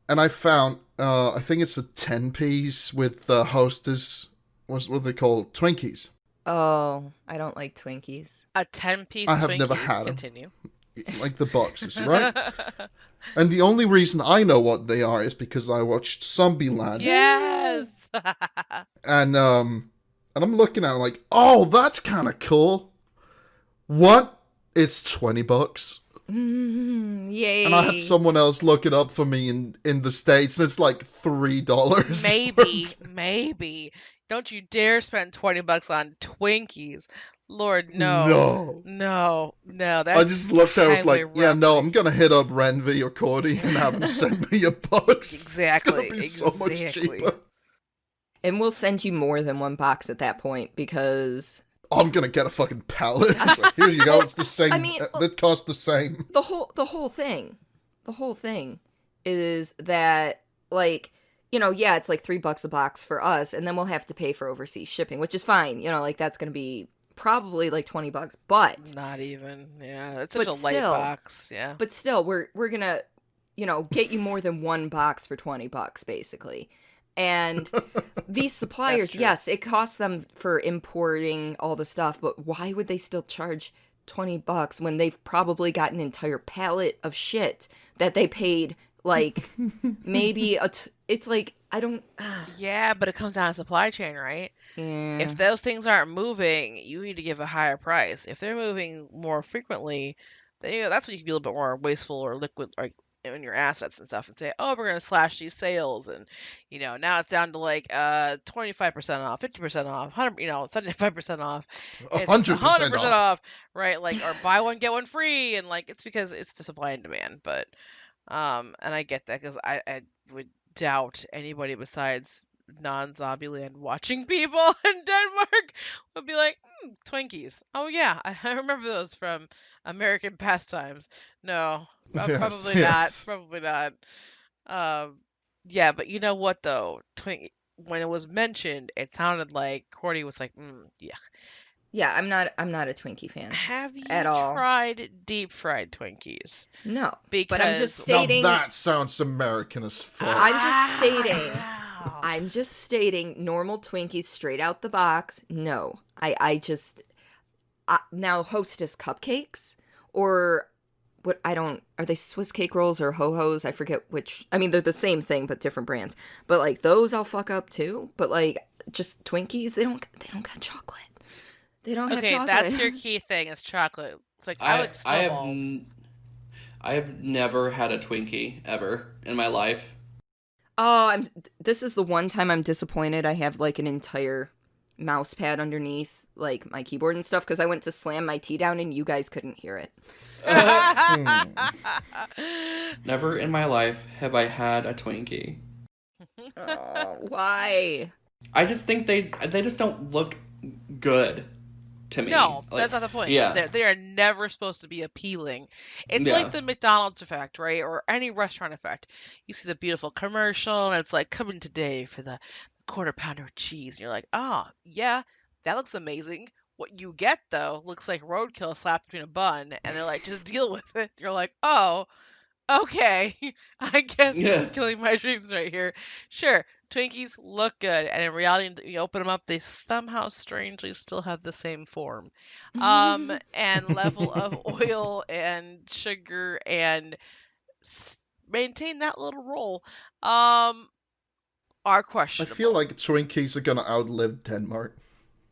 And I found, I think it's a 10-piece with Hostess, what are they called? Twinkies. Oh, I don't like Twinkies. A 10-piece I have Twinkie. never had 'em. Continue. Like the boxes, right? And the only reason I know what they are is because I watched Zombieland. Yes. And I'm looking at it like, oh, that's kind of cool. What? It's $20. Yay. And I had someone else look it up for me in the States, and it's like $3. Maybe. Don't you dare spend $20 on Twinkies. Lord, no. No. That's I just looked at it, I was like, highway yeah, no, robbery. I'm going to hit up Renvy or Cordy and have them send me a box. Exactly. It's going to be so much cheaper. And we'll send you more than one box at that point because I'm going to get a fucking pallet. It's like, here you go, it's the same. I mean, it costs the same. the whole thing is that, like, yeah, it's like $3 a box for us, and then we'll have to pay for overseas shipping, which is fine. Like that's gonna be probably like $20, but Not even. Yeah, it's such a light still- box. Yeah. but still, we're gonna get you more than one box for $20 basically. And these suppliers, true. yes, it costs them for importing all the stuff, but why would they still charge $20 when they've probably got an entire pallet of shit that they paid like maybe it's like I don't Yeah, but it comes down to supply chain, right? yeah. If those things aren't moving, you need to give a higher price. If they're moving more frequently, then that's when you can be a little bit more wasteful or liquid, like in your assets and stuff, and say, "Oh, we're gonna slash these sales," and now it's down to like 25% off, 50% off, 75% off, it's 100% off, right? Like, or buy one get one free, and like it's because it's the supply and demand. But and I get that because I would doubt anybody besides non-Zombieland watching people in Denmark would be like, Twinkies. Oh yeah, I remember those from American Pastimes. No, Yes, probably yes. not. Probably not. Yeah, but you know what though? When it was mentioned, it sounded like Cordy was like, yeah. Yeah, I'm not a Twinkie fan. Have you At all. tried deep fried Twinkies? No, Because but I'm just Now stating. that sounds American as fuck. I'm just stating normal Twinkies straight out the box. No, now Hostess cupcakes or what? Are they Swiss cake rolls or ho-hos? I forget which. I mean, they're the same thing but different brands. But like those, I'll fuck up too. But like just Twinkies, they don't got chocolate. They don't have Okay, chocolate. that's your key thing is chocolate. It's like I like snowballs. I have never had a Twinkie ever in my life. Oh, this is the one time I'm disappointed I have like an entire mouse pad underneath like my keyboard and stuff because I went to slam my tea down and you guys couldn't hear it. Never in my life have I had a Twinkie. Oh, why? I just think they just don't look good to me. No, Like, that's not the point. Yeah. They are never supposed to be appealing. It's Yeah. like the McDonald's effect, right? Or any restaurant effect. You see the beautiful commercial, and it's like, coming today for the quarter pounder with cheese. And you're like, oh, yeah, that looks amazing. What you get, though, looks like roadkill slapped between a bun. And they're like, just deal with it. You're like, oh, okay. I guess this is killing my dreams right here. Sure, Twinkies look good, and in reality, you open them up, they somehow strangely still have the same form, and level of oil and sugar, and maintain that little roll, are I questionable. feel like Twinkies are gonna outlive Denmark.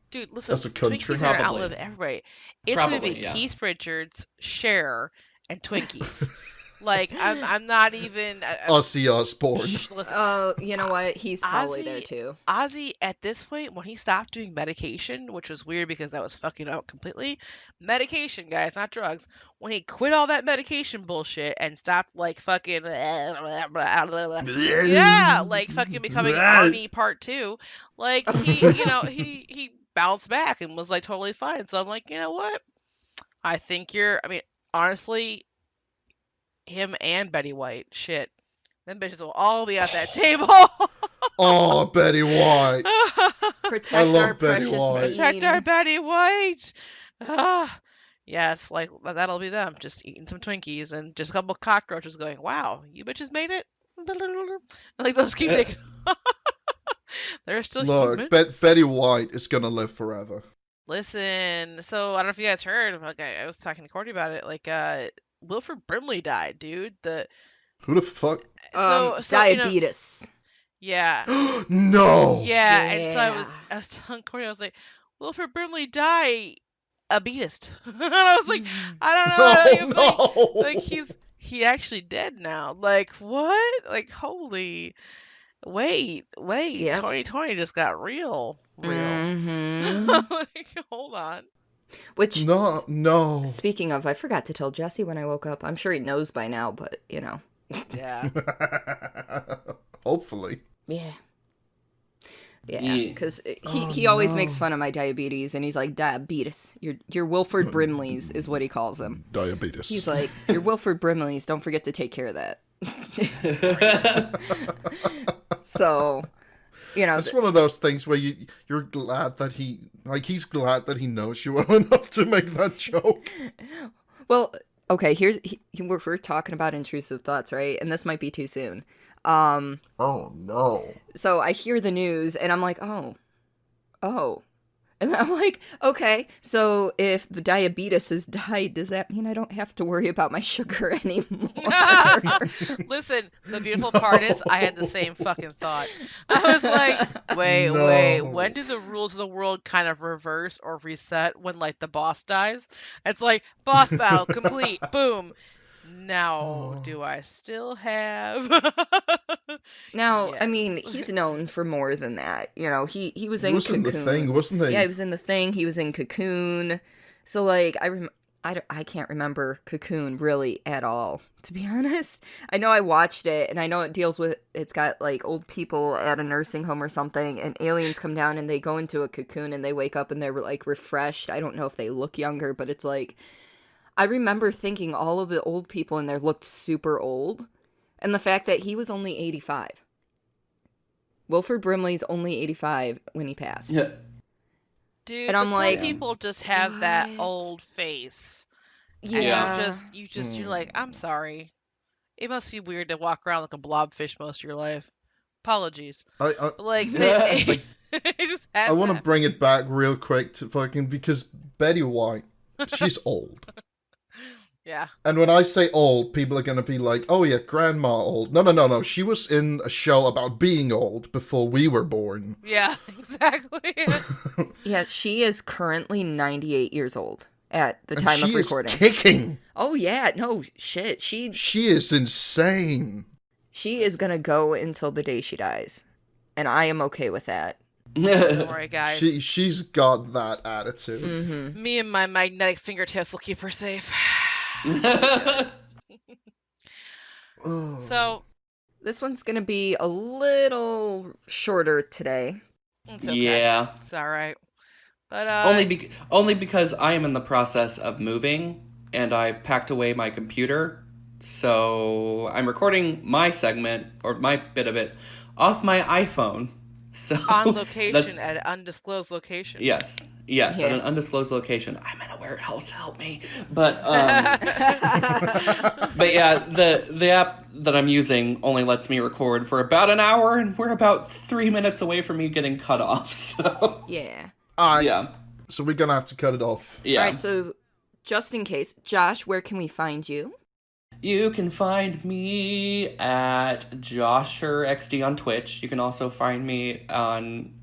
Dude, listen, As a country. Twinkies are gonna Probably. outlive everybody. It's gonna be Probably, yeah. Keith Richards, Cher, and Twinkies. Like, I'm not even. Ozzy Osbourne. Listen, Oh, you know what? He's probably there Ozzy- too. Ozzy, at this point, when he stopped doing medication, which was weird because that was fucking out completely. Medication, guys, not drugs. When he quit all that medication bullshit and stopped, like, fucking. Yeah, like, fucking becoming Arnie Part 2. Like, he bounced back and was, like, totally fine. So I'm like, you know what? I think I mean, honestly, him and Betty White, shit. Them bitches will all be at that table. Oh, Betty White. Protect I love our Betty precious White. Protect our bean. Betty White. Ah, yes, like that'll be them, just eating some Twinkies and just a couple cockroaches going, "Wow, you bitches made it." Like those keep taking. They're still Look, humans. Betty White is gonna live forever. Listen, so I don't know if you guys heard. Like I was talking to Courtney about it. Like Wilford Brimley died, dude. Who the fuck? Diabetes. Yeah. No! Yeah, and so I Yeah. was telling Courtney, I was like, Wilford Brimley died a beatist. And I was like, I don't know. Oh, no! Like he actually dead now. Like what? Like holy wait, Yep. 2020 just got real. Mhm. Like, hold on. Which, No. speaking of, I forgot to tell Jesse when I woke up. I'm sure he knows by now, but you know. Yeah. Hopefully. Yeah. Yeah, Yeah. because Oh, he always no. makes fun of my diabetes, and he's like, diabetes. Your Wilford Brimleys is what he calls them. Diabetes. He's like, your Wilford Brimleys, don't forget to take care of that. So, you know, It's one of those things where you're glad that he's glad that he knows you well enough to make that joke. well, okay, we're talking about intrusive thoughts, right? And this might be too soon. Oh no. So I hear the news, and I'm like, oh. And I'm like, okay, so if the diabetes has died, does that mean I don't have to worry about my sugar anymore? Listen, the beautiful part is I had the same fucking thought. I was like, wait, No. when do the rules of the world kind of reverse or reset when like the boss dies? It's like boss battle complete, boom. Now, do I still have? Now, Yes. I mean, he's known for more than that. You know, he was He in was in Cocoon. the thing, wasn't he? Yeah, he was in the thing. He was in Cocoon. So, like, I can't remember Cocoon really at all, to be honest. I know I watched it, and I know it's got, like, old people at a nursing home or something, and aliens come down, and they go into a cocoon, and they wake up, and they're, like, refreshed. I don't know if they look younger, but it's, like, I remember thinking all of the old people in there looked super old, and the fact that he was only 85. Wilford Brimley's only 85 when he passed. Yeah. Dude, And but I'm some like, people just have that what? old face. And Yeah. you're like, I'm sorry. It must be weird to walk around like a blobfish most of your life. Apologies. I But, like, Like, it just has I want to that. bring it back real quick to fucking because Betty White, she's old. Yeah. And when I say old, people are going to be like, oh yeah, grandma old. No. She was in a show about being old before we were born. Yeah, exactly. Yeah, she is currently 98 years old at the And time of she is recording. kicking. Oh yeah, no shit. She is insane. She is gonna go until the day she dies, and I am okay with that. Don't worry, guys. She's got that attitude. Mm-hmm. Me and my magnetic fingertips will keep her safe. Oh. So, This one's gonna be a little shorter today. it's okay. yeah. It's alright. But, Only because I am in the process of moving and I've packed away my computer. So I'm recording my segment or my bit of it off my iPhone. So on location that's- at an undisclosed location. Yes. Yes, at an Yes. undisclosed location. I'm in a warehouse. Help me. But but yeah, the app that I'm using only lets me record for about an hour, and we're about 3 minutes away from me getting cut off. So Yeah. yeah, So we're gonna have to cut it off. yeah. All right, so just in case, Josh, where can we find you? You can find me at JosherXD on Twitch. You can also find me on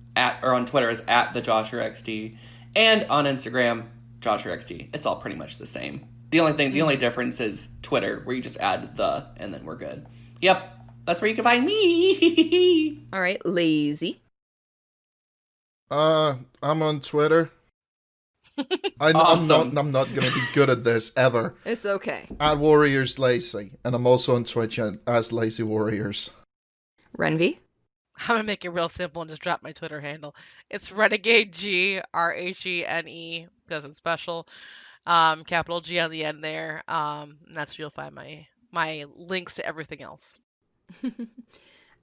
Twitter as at the JosherXD, and on Instagram, JosherXD. It's all pretty much the same. The only difference is Twitter, where you just add the, and then we're good. Yep, that's where you can find me. All right, Lazy. I'm on Twitter. Awesome. I'm not gonna be good at this ever. It's okay. At Warriors Lazy, and I'm also on Twitch as Lazy Warriors. Renvi. I'm gonna make it real simple and just drop my Twitter handle. It's Renegade G RHENE because it's special. Capital G on the end there. And that's where you'll find my links to everything else.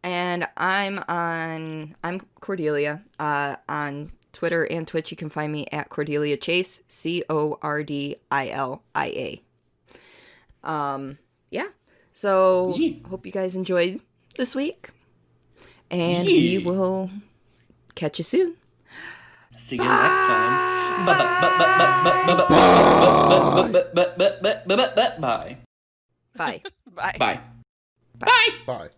And I'm Cordelia. On Twitter and Twitch, you can find me at Cordelia Chase, CORDILIA. Yeah. So hope you guys enjoyed this week, and we will catch you soon. See you next time. Bye. Bye. Bye. Bye. Bye. Bye. Bye.